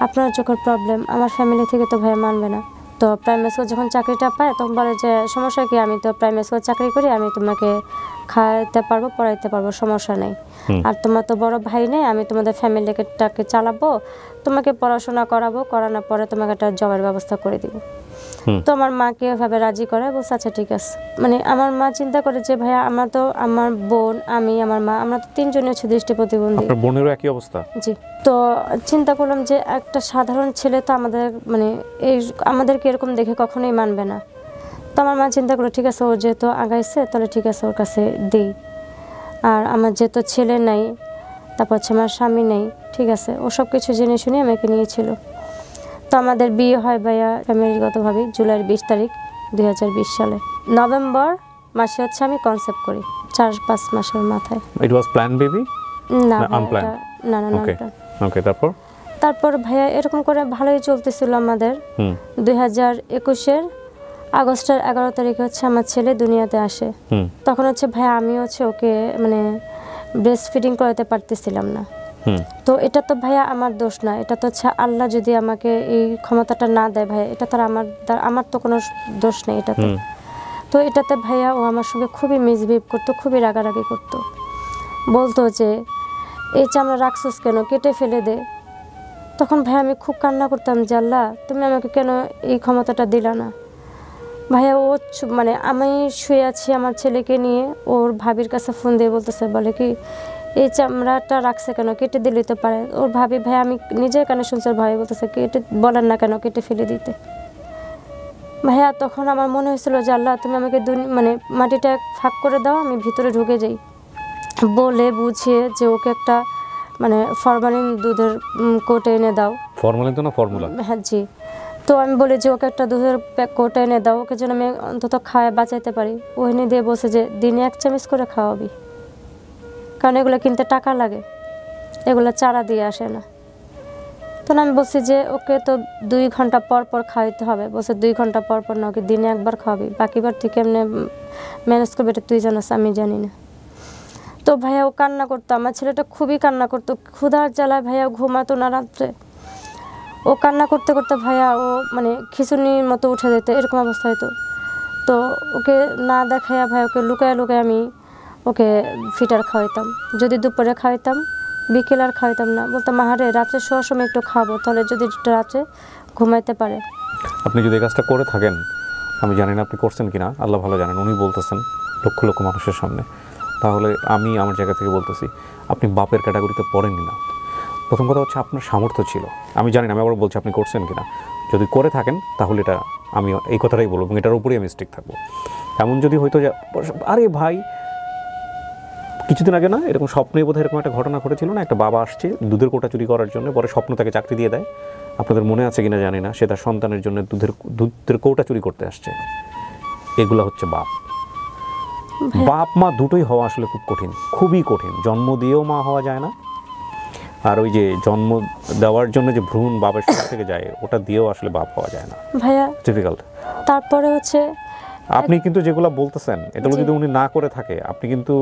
Speaker 2: আপনারও চোখের প্রবলেম, আমার ফ্যামিলি থেকে তো ভাইয়া মানবে না। তো প্রাইমারি স্কুল যখন চাকরিটা পায় তখন বলে যে সমস্যা কি, আমি তো প্রাইমারি স্কুল চাকরি করি, আমি তোমাকে খাওয়াতে পারবো, পড়াইতে পারবো, সমস্যা নেই। আর তোমার তো বড় ভাই নেই, আমি তোমাদের ফ্যামিলিটাকে চালাবো, তোমাকে পড়াশোনা করাবো, করানোর পরে তোমাকে একটা জবের ব্যবস্থা করে দিব। তো আমার মাকে এভাবে রাজি করে, বলছে আচ্ছা ঠিক আছে। মানে আমার মা চিন্তা করে যে ভাইয়া আমার বোন, আমি, আমার মা, আমরা তো 3 জনই দৃষ্টি প্রতিবন্ধী।
Speaker 1: আপনার বোনেরও একই অবস্থা?
Speaker 2: জি। তো চিন্তা করলাম যে একটা সাধারণ ছেলে তো আমাদেরকে এরকম দেখে কখনোই মানবে না। তো আমার মা চিন্তা করলো ঠিক আছে, ও যেহেতু আগাইছে তাহলে ঠিক আছে, ওর কাছে দিই। আর আমার যেহেতু ছেলে নাই, তারপর আমার স্বামী নেই, ঠিক আছে, ও সব কিছু জেনে শুনে আমাকে নিয়েছিল। তো আমাদের বিয়ে হয় ভাইয়া ফ্যামিলিগতভাবে জুলাইয়ের 20 তারিখ 2020 সালে। নভেম্বর মাসে আমি কনসেপ্ট করি, 4-5 মাসের মাথায়।
Speaker 1: ইট ওয়াজ প্ল্যান বেবি?
Speaker 2: না
Speaker 1: আনপ্ল্যান?
Speaker 2: না না,
Speaker 1: ওকে। তারপর
Speaker 2: ভাইয়া এরকম করে ভালোই চলতেছিল আমাদের। 2021-এর আগস্টের 11 তারিখে আমার ছেলে দুনিয়াতে আসে। তখন ভাইয়া আমি ওকে মানে ব্রেস্ট ফিডিং করাতে পারতেছিলাম না। তো এটা তো ভাইয়া আমার দোষ না, এটা তো আল্লাহ যদি আমাকে এই ক্ষমতাটা না দেয় ভাইয়া, এটা তো আমার তো কোনো দোষ নেই এটাতে। তো এটাতে ভাইয়া ও আমার সঙ্গে খুবই মিসবিহেভ করতো, খুবই রাগারাগি করতো, বলতো যে এই চামড়া রাখছিস কেন, কেটে ফেলে দে। তখন ভাইয়া আমি খুব কান্না করতাম যে আল্লাহ, তুমি আমাকে কেন এই ক্ষমতাটা দিলা না। ভাইয়া মানে আমি শুয়ে আছি আমার ছেলেকে নিয়ে, ওর ভাবির কাছে ফোন দিয়ে বলতেছে, বলে কি এই চামড়াটা রাখছে কেন, কেটে দিলেই তো পারে। ওর ভাবি, ভাইয়া আমি নিজের কানে শুনছি, ওর ভাবি বলতেছে কেটে বলেন না কেন, কেটে ফেলে দিতে। ভাইয়া তখন আমার মনে হয়েছিল যে আল্লাহ, তুমি আমাকে মানে মাটিটা ফাঁক করে দাও, আমি ভিতরে ঢুকে যাই। বলে বুঝিয়ে যে ওকে একটা মানে ফরমালিন দুধের কোট এনে দাও।
Speaker 1: ফরমালিন তো না, ফর্মুলা? হ্যাঁ
Speaker 2: জি। তো আমি বলি যে ওকে একটা দুধের কোট এনে দাও, ওকে যেন আমি অন্তত খাওয়ায় বাঁচাইতে পারি। ও এনে দিয়ে বলছে যে দিনে 1 চামচ করে খাওয়াবি, কারণ এগুলো কিনতে টাকা লাগে, এগুলো চারা দিয়ে আসে না। তখন আমি বলছি যে ওকে তো 2 ঘন্টা পর পর খাওয়াইতে হবে। বলছে 2 ঘন্টা পর পর না, ওকে দিনে 1 বার খাওয়াবি, বাকিবার তুই কেমনে ম্যানেজ করবে এটা তুই জানাস, আমি জানি না। তো ভাইয়া ও কান্না করতো, আমার ছেলেটা খুবই কান্না করতো, ক্ষুধার জ্বালায় ভাইয়া ঘুমাতো না রাত্রে। ও কান্না করতে করতে ভাইয়া ও মানে খিচুনির মতো উঠে যেত, এরকম অবস্থা হতো। তো ওকে না দেখাইয়া ভাই ওকে লুকায় লুকায় আমি ওকে ফিটার খাওয়াইতাম। যদি দুপুরে খাওয়াইতাম, বিকেল আর খাওয়াইতাম না, বলতাম মাহারে রাত্রে শোয়ার সময় একটু খাবো, তাহলে যদি রাত্রে ঘুমাইতে পারে।
Speaker 1: আপনি যদি এই কাজটা করে থাকেন, আমি জানি না আপনি করছেন কিনা, আল্লাহ ভালো জানেন, উনি বলতেছেন লক্ষ লক্ষ মানুষের সামনে, তাহলে আমি আমার জায়গা থেকে বলতেছি আপনি বাপের ক্যাটাগরিতে পড়েননি না। প্রথম কথা হচ্ছে আপনার সামর্থ্য ছিল, আমি জানি না, আমি আবার বলছি আপনি করছেন কিনা। যদি করে থাকেন তাহলে এটা আমি এই কথাটাই বলবো এবং এটার উপরেই আমি স্টিক থাকবো। এমন যদি হয়তো যে আরে ভাই কিছুদিন আগে না এরকম স্বপ্নে বোধহয় এরকম একটা ঘটনা ঘটেছিল না, একটা বাবা আসছে দুধের কোটা চুরি করার জন্য, পরে স্বপ্ন তাকে চাকরি দিয়ে দেয়। আপনাদের মনে আছে কিনা জানি না, সে তার সন্তানের জন্য দুধের কৌটা চুরি করতে আসছে। এগুলো হচ্ছে বাপ। বাপ মা দুটোই হওয়া আসলে খুব কঠিন, খুবই কঠিন। জন্ম দিয়েও মা হওয়া যায় না, আর ওই যে জন্ম দেওয়ার জন্য যে ভ্রূণ বাবার শরীর থেকে যায় ওটা দিয়েও আসলে বাপ হওয়া যায় না,
Speaker 2: ভাইয়া
Speaker 1: ডিফিকাল্ট।
Speaker 2: তারপরে হচ্ছে
Speaker 1: আপনি কিন্তু যেগুলো বলতেছেন এগুলো যদি উনি না করে থাকে, আপনি কিন্তু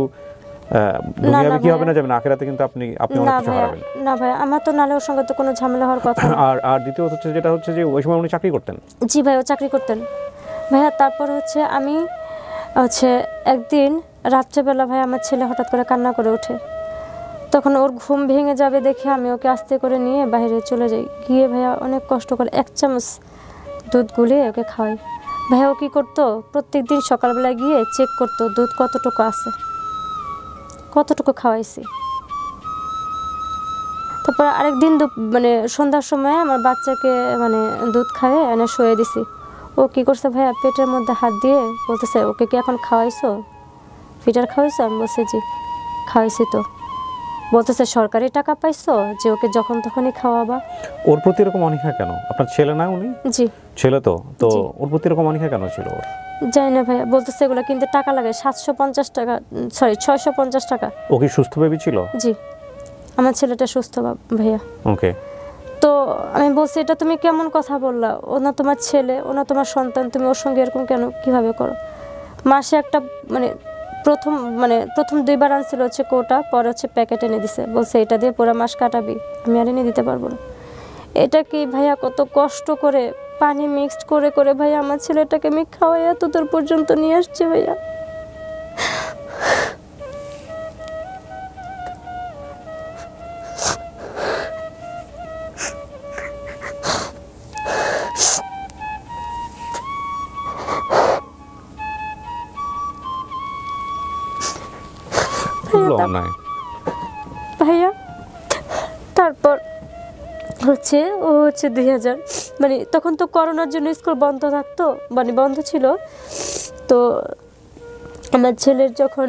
Speaker 1: দুনিয়াতে কি হবে না যাবেন, আখিরাতে কিন্তু আপনি অনেক কিছু হারাবেন।
Speaker 2: না ভাই, আমার তো নালে ওর সঙ্গে তো কোনো ঝামেলা হওয়ার কথা না।
Speaker 1: আর দ্বিতীয় হচ্ছে যেটা হচ্ছে যে ওই সময় উনি চাকরি করতেন।
Speaker 2: জি ভাই, ও চাকরি করতেন ভাইয়া। তারপর হচ্ছে আমি একদিন রাত্রেবেলা ভাই আমার ছেলে হঠাৎ করে কান্না করে ওঠে, তখন ওর ঘুম ভেঙে যাবে দেখে আমি ওকে আস্তে করে নিয়ে বাইরে চলে যাই, গিয়ে ভাইয়া অনেক কষ্ট করে 1 চামচ দুধ গুলিয়ে ওকে খাওয়াই। ভাইয়া ও কী করতো, প্রত্যেক দিন সকালবেলা গিয়ে চেক করতো দুধ কতটুকু আছে, কতটুকু খাওয়াইছি। তারপর আরেকদিন মানে সন্ধ্যার সময় আমার বাচ্চাকে মানে দুধ খাইয়ে এনে শুয়ে দিছি। ও কী করছে ভাইয়া, পেটের মধ্যে হাত দিয়ে বলতেছে ওকে কি এখন খাওয়াইছো, ফিটার খাওয়াইছো? আমি বলছি জি খাওয়াইছি। তো বলতেছে সরকারি টাকা পাইছো যে ওকে যখন তখনই খাওয়াবা?
Speaker 1: ওর প্রতি এরকম অনীহা কেন? আপনার ছেলে না উনি?
Speaker 2: জি
Speaker 1: ছেলে। তো ওর প্রতি এরকম অনীহা কেন ছিল ওর?
Speaker 2: জানি না ভাইয়া, বলতেছে এগুলো কিনতে টাকা লাগে 750 টাকা, সরি 650 টাকা।
Speaker 1: ও কি সুস্থ বেবি ছিল?
Speaker 2: জি আমার ছেলেটা সুস্থ ভাইয়া।
Speaker 1: ওকে। তো
Speaker 2: আমি বলছি এটা তুমি কেমন কথা বললা, ও না তোমার ছেলে, ও না তোমার সন্তান, তুমি ওর সঙ্গে এরকম কেন কিভাবে করো? মাসে একটা প্রথম 2 বার আনছিল হচ্ছে কোটা, পরে হচ্ছে প্যাকেট এনে দিছে, বলছে এটা দিয়ে পুরো মাস কাটাবি, আমি আর এনে দিতে পারবো না। এটা কি ভাইয়া কত কষ্ট করে পানি মিক্সড করে করে ভাইয়া আমার ছেলেটাকে আমি খাওয়াই এত দূর পর্যন্ত নিয়ে আসছি ভাইয়া। ভাইয়া তারপর হচ্ছে ও হচ্ছে 2000 মানে তখন তো করোনার জন্য স্কুল বন্ধ থাকতো, মানে বন্ধ ছিল। তো আমার ছেলের যখন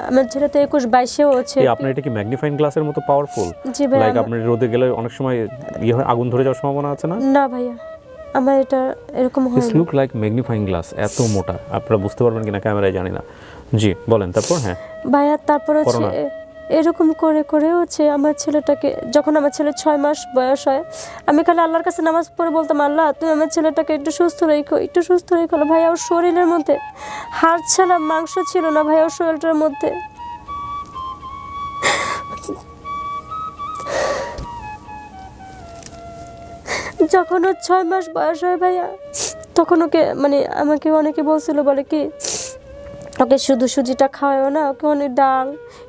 Speaker 2: আমার ছেলে তো 21-22-এও হচ্ছে।
Speaker 1: আপনার এটা কি ম্যাগনিফাইং গ্লাসের মতো পাওয়ারফুল?
Speaker 2: জি ভাই,
Speaker 1: লাইক আপনি রোদে গেলে অনেক সময় আগুন ধরে যাওয়ার সম্ভাবনা আছে না?
Speaker 2: না ভাইয়া আমার এটা এরকম হয়
Speaker 1: না। লুক লাইক ম্যাগনিফাইং গ্লাস, এত মোটা, আপনারা বুঝতে পারবেন কিনা ক্যামেরায় জানি না। জি বলেন তারপর। হ্যাঁ
Speaker 2: ভাইয়া তারপর হচ্ছে এরকম করে করে হচ্ছে আমার ছেলেটাকে, যখন আমার ছেলে 6 মাস বয়স হয়, আমি খালি আল্লাহর কাছে নামাজ পড়ে বলতাম আল্লাহ তুমি আমার ছেলেটাকে একটু সুস্থ রেখো, একটু সুস্থ রেখো। ভাইয়া ওর শরীরের মধ্যে হাড় ছাড়া মাংস ছিল না ভাইয়া, ওর শরীরটার মধ্যে। যখন ওর 6 মাস বয়স হয় ভাইয়া, তখন ওকে মানে আমাকে অনেকে বলছিল, বলে কি ওকে শুধু সুজিটা খাওয়াও না, ওকে অনেক ডাল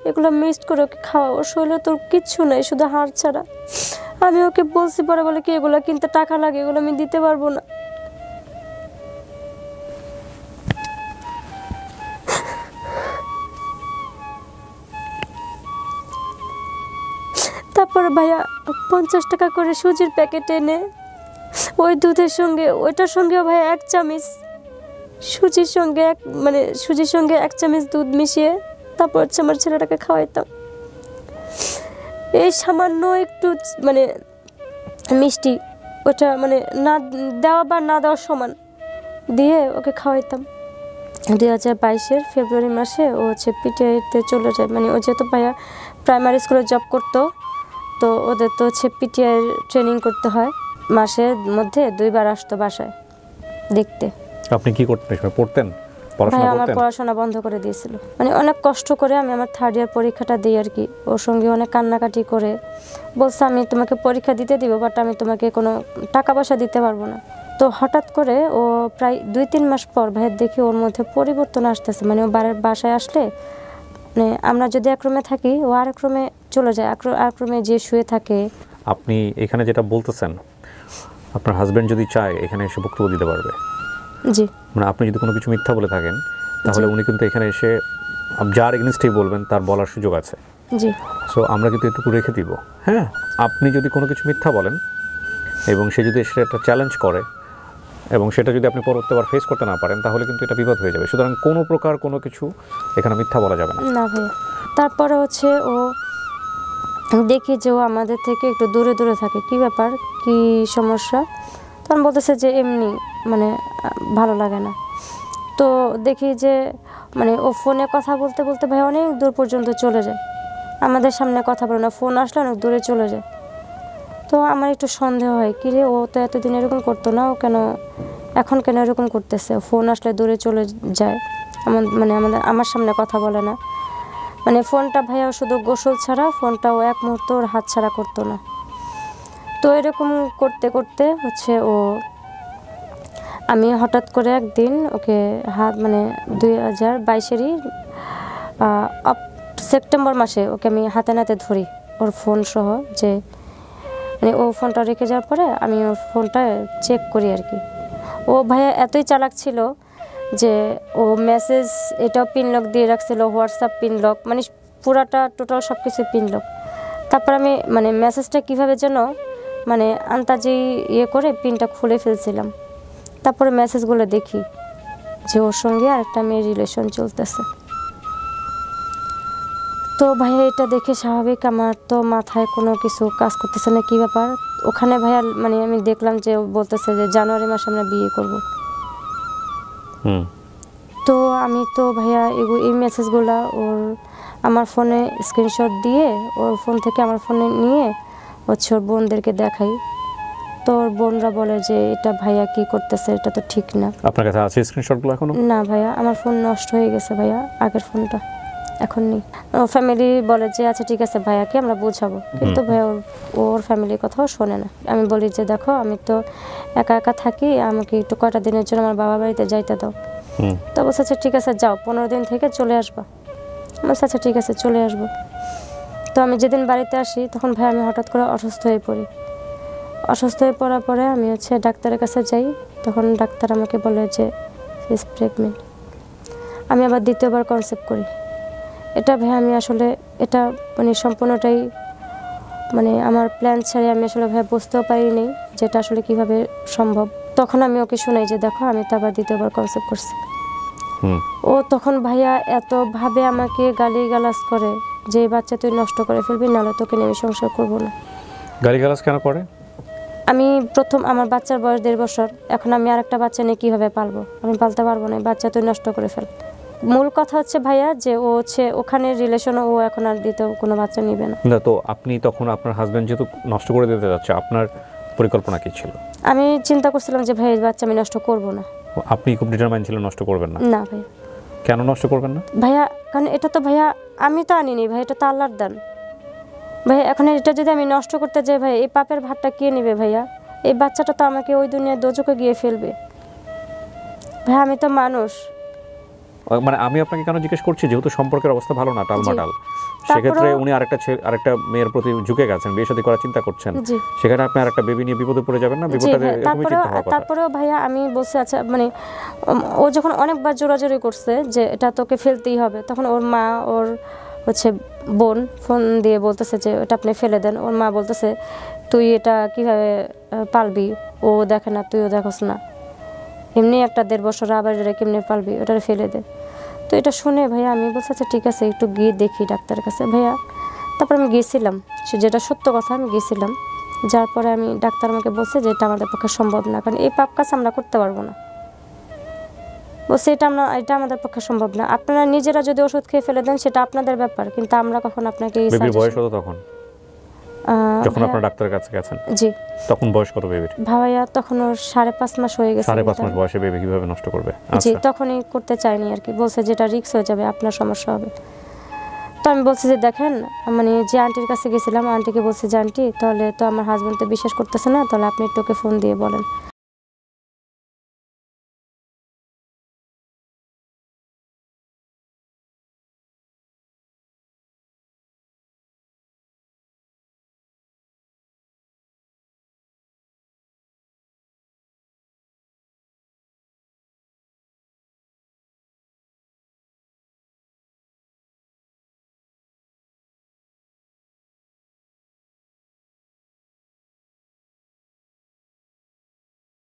Speaker 2: এগুলো মিক্সড করে ওকে খাওয়াও, ওর শরীরে তোর কিচ্ছু নাই শুধু হাড় ছাড়া। আমি ওকে বলছি, পরে বলে কি এগুলো কিনতে টাকা লাগে, এগুলো আমি দিতে পারবো না। তারপরে ভাইয়া 50 টাকা করে সুজির প্যাকেট এনে ওই দুধের সঙ্গে ওইটার সঙ্গেও ভাইয়া 1 চামচ সুজির সঙ্গে 1 চামচ দুধ মিশিয়ে তারপর হচ্ছে আমার ছেলেটাকে খাওয়াইতাম। এই সামান্য একটু মানে মিষ্টি ওটা মানে না দেওয়া বা না দেওয়ার সমান দিয়ে ওকে খাওয়াইতাম। 2022-এর ফেব্রুয়ারি মাসে ও হচ্ছে পিটিআইতে চলে যায়, মানে ও যেহেতু ভাইয়া প্রাইমারি স্কুলে জব করতো, তো ওদের তো হচ্ছে পিটিআই ট্রেনিং করতে হয়, মাসের মধ্যে 2 বার আসতো বাসায় দেখতে।
Speaker 1: আপনি কি করতেন? পড়তেন? পড়াশোনা
Speaker 2: ভাই আমার
Speaker 1: করতেন?
Speaker 2: পড়াশোনা বন্ধ করে দিয়েছিল, মানে অনেক কষ্ট করে আমি আমার 3rd ইয়ার পরীক্ষাটা দিই আর কি। ওর সঙ্গে অনেক কান্নাকাটি করে বলছে আমি তোমাকে পরীক্ষা দিতে দিব, বাট আমি তোমাকে কোনো টাকা পয়সা দিতে পারবো না। তো হঠাৎ করে ও প্রায় 2-3 মাস পর ভাইয়ের দেখি ওর মধ্যে পরিবর্তন আসতেছে, মানে ও বাসায় আসলে মানে আমরা যদি এক রুমে থাকি ও আরেক রুমে চলে যায়, আরেক রুমে যে শুয়ে থাকে।
Speaker 1: আপনি এখানে যেটা বলতেছেন, আপনার হাজবেন্ড যদি চায় এখানে এসে বক্তব্য দিতে পারবে,
Speaker 2: জি
Speaker 1: মানে আপনি যদি কোনো কিছু মিথ্যা বলে থাকেন তাহলে উনি কিন্তু এখানে এসে যার এগেনস্টেই বলবেন তার বলার সুযোগ আছে।
Speaker 2: জি
Speaker 1: সো আমরা কিন্তু এটুকু রেখে দিব। হ্যাঁ, আপনি যদি কোনো কিছু মিথ্যা বলেন এবং সে যদি এসে একটা চ্যালেঞ্জ করে এবং সেটা যদি আপনি পরবর্তীবার ফেস করতে না পারেন তাহলে কিন্তু এটা বিপদ হয়ে যাবে। সুতরাং কোনো প্রকার কোনো কিছু এখানে মিথ্যা বলা যাবে না।
Speaker 2: না ভাইয়া। তারপরে হচ্ছে ও দেখি যে ও আমাদের থেকে একটু দূরে দূরে থাকে। কি ব্যাপার, কি সমস্যা? তখন বলতেছে যে এমনি, মানে ভালো লাগে না। তো দেখি যে মানে ও ফোনে কথা বলতে বলতে ভাই অনেক দূর পর্যন্ত চলে যায়, আমাদের সামনে কথা বলে না, ফোন আসলে অনেক দূরে চলে যায়। তো আমার একটু সন্দেহ হয়, কি রে ও তো এতদিন এরকম করতো না, ও কেন এখন কেন এরকম করতেছে? ফোন আসলে দূরে চলে যায়, আমার সামনে কথা বলে না। মানে ফোনটা ভাইয়া শুধু গোসল ছাড়া ফোনটা ও এক মুহূর্ত ওর হাত ছাড়া করতো না। তো এরকম করতে করতে হচ্ছে ও, আমি হঠাৎ করে একদিন ওকে মানে 2022-এরই সেপ্টেম্বর মাসে ওকে আমি হাতে নাতে ধরি, ওর ফোন সহ। যে মানে ও ফোনটা রেখে যাওয়ার পরে আমি ওর ফোনটা চেক করি আর কি। ও ভাইয়া এতই চালাক ছিল যে ও মেসেজ এটাও পিনলক দিয়ে রাখছিল, হোয়াটসঅ্যাপ পিনলক, মানে পুরাটা টোটাল সব কিছু পিনলক। তারপর আমি মানে মেসেজটা কীভাবে যেন মানে আন্তাজি করে পিনটা খুলে ফেলছিলাম। তারপরে মেসেজগুলো দেখি যে ওর সঙ্গে আরেকটা মেয়ের রিলেশন চলতেছে। তো ভাইয়া এটা দেখে স্বাভাবিক আমার তো মাথায় কোনো কিছু কাজ করতেছে না, কী ব্যাপার। ওখানে ভাইয়া মানে আমি দেখলাম যে ও বলতেছে যে জানুয়ারি মাসে আমরা বিয়ে করব। তো আমি তো ভাইয়া এই মেসেজগুলো ওর আমার ফোনে স্ক্রিনশট দিয়ে ওর ফোন থেকে আমার ফোনে নিয়ে হচ্ছে ওর বোনদেরকে দেখাই। তো ওর বোনরা বলে যে এটা ভাইয়া কি করতেছে, এটা তো ঠিক না।
Speaker 1: আপনার কাছে আছে স্ক্রিনশটগুলো এখনো?
Speaker 2: না ভাইয়া, আমার ফোন নষ্ট হয়ে গেছে ভাইয়া, আগের ফোনটা এখন নেই। ও ফ্যামিলি বলে যে আচ্ছা ঠিক আছে ভাইয়াকে আমরা বোঝাবো, কিন্তু ভাইয়া ওর ফ্যামিলির কথাও শোনে না। আমি বলি যে দেখো আমি তো একা একা থাকি, আমাকে একটু কয়টা দিনের জন্য আমার বাবা বাড়িতে যাইতে দাও। তো বলছে আচ্ছা ঠিক আছে যাও, 15 দিন থেকে চলে আসবা। বলছে আচ্ছা ঠিক আছে চলে আসবো। তো আমি যেদিন বাড়িতে আসি তখন ভাই আমি হঠাৎ করে অসুস্থ হয়ে পড়ি। অসুস্থ হয়ে পড়ার পরে আমি হচ্ছে ডাক্তারের কাছে যাই। তখন ডাক্তার আমাকে বলে যে ইজ প্রেগনেন্ট। আমি আবার দ্বিতীয়বার কনসেপ্ট করি। এটা ভাই আমি আসলে এটা মানে সম্পূর্ণটাই মানে আমার প্ল্যান ছাড়াই আমি আসলে ভাই বুঝতেও পারিনি যে এটা আসলে কীভাবে সম্ভব। তখন আমি ওকে শোনাই যে দেখো আমি তো আবার দ্বিতীয়বার কনসেপ্ট করছি। ও তখন ভাইয়া এতভাবে আমাকে গালিগালাজ করে যে এই বাচ্চা তুই নষ্ট করে ফেলবি, নাহলে তোকে নিয়ে আমি সংসার করবো না।
Speaker 1: গালিগালাজ কেন করে?
Speaker 2: আমি প্রথম আমার বাচ্চার বয়স 1.5 বছর, এখন আমি আরেকটা বাচ্চা নিয়ে কীভাবে পালবো? আমি পালতে পারবো না, বাচ্চা তুই নষ্ট করে ফেল। মূল কথা হচ্ছে ভাইয়া যে ও হচ্ছে ওখানে রিলেশনও ও এখন আর দ্বিতীয় কোনো বাচ্চা নিবে না।
Speaker 1: না, তো আপনি তখন আপনার হাজবেন্ড যেহেতু নষ্ট করে দিতে যাচ্ছে, আপনার পরিকল্পনা কি ছিল?
Speaker 2: আমি চিন্তা করছিলাম যে ভাই এই বাচ্চা আমি নষ্ট করবো না।
Speaker 1: আপনি খুব ডিটারমাইন্ড ছিলেন নষ্ট করবেন না?
Speaker 2: না ভাইয়া।
Speaker 1: কেন নষ্ট করবেন না?
Speaker 2: ভাইয়া কারণ এটা তো ভাইয়া আমি তো আনিনি ভাই, এটা তো আল্লাহর দান ভাই। এখন এটা যদি আমি নষ্ট করতে যাই ভাই, এই পাপের ভারটা কে নেবে ভাইয়া? এই বাচ্চাটা তো আমাকে ওই দুনিয়ায় দোজকে গিয়ে ফেলবে ভাই, আমি তো মানুষ।
Speaker 1: মানে আমি আপনাকে কেন জিজ্ঞেস করছি, যেহেতু সম্পর্কের অবস্থা ভালো না, টালমাটাল, সেক্ষেত্রে উনি আরেকটা মেয়ের প্রতি ঝুঁকে গেছেন, বিয়ে শাদী করার চিন্তা করছেন, সেখানে আপনি আরেকটা বেবি নিয়ে বিপদে পড়ে যাবেন না?
Speaker 2: তারপরেও ভাইয়া আমি বলছি আচ্ছা মানে ও যখন অনেকবার জোরাজোরি করছে যে এটা তোকে ফেলতেই হবে, তখন ওর মা ওর হচ্ছে বোন ফোন দিয়ে বলতেছে যে এটা আপনি ফেলে দেন। ওর মা বলতেছে তুই এটা কিভাবে পালবি, ও দেখে না তুইও দেখোস না, এমনি একটা 1.5 বছর আবার এটা কেমনি পালবি, ওটা ফেলে দে। তো এটা শুনে ভাইয়া আমি বলছি আচ্ছা ঠিক আছে একটু গিয়ে দেখি ডাক্তারের কাছে ভাইয়া। তারপর আমি গিয়েছিলাম, যেটা সত্য কথা, আমি গিয়েছিলাম। যার পরে আমি ডাক্তার আমাকে বলছে যে এটা আমাদের পক্ষে সম্ভব না, কারণ এই পাপ কাজ আমরা করতে পারবো না। বলছে এটা আমাদের পক্ষে সম্ভব না, আপনারা নিজেরা যদি ওষুধ খেয়ে ফেলে দেন সেটা আপনাদের ব্যাপার, কিন্তু আমরা কখন আপনাকে
Speaker 1: বেবির বয়স কত তখন? যখন আপনারা ডাক্তারের কাছে গেছেন
Speaker 2: জি
Speaker 1: তখন বয়স কত বেবির?
Speaker 2: ভাইয়া তখন ওর 5.5 মাস হয়ে গেছে।
Speaker 1: 5.5 মাস বয়সে বেবি কিভাবে নষ্ট করবে?
Speaker 2: জি
Speaker 1: আচ্ছা
Speaker 2: তখনই করতে চাইনি আর কি, বলছে যেটা রিস্ক হয়ে যাবে, আপনার সমস্যা হবে। তো আমি বলছি যে দেখেন, মানে যে আন্টির কাছে গেছিলাম, আন্টিকে বলছি যে আন্টি তাহলে তো আমার হাজব্যান্ড তো বিশ্বাস করতেছে না, তাহলে আপনি একটু ওকে ফোন দিয়ে বলেন।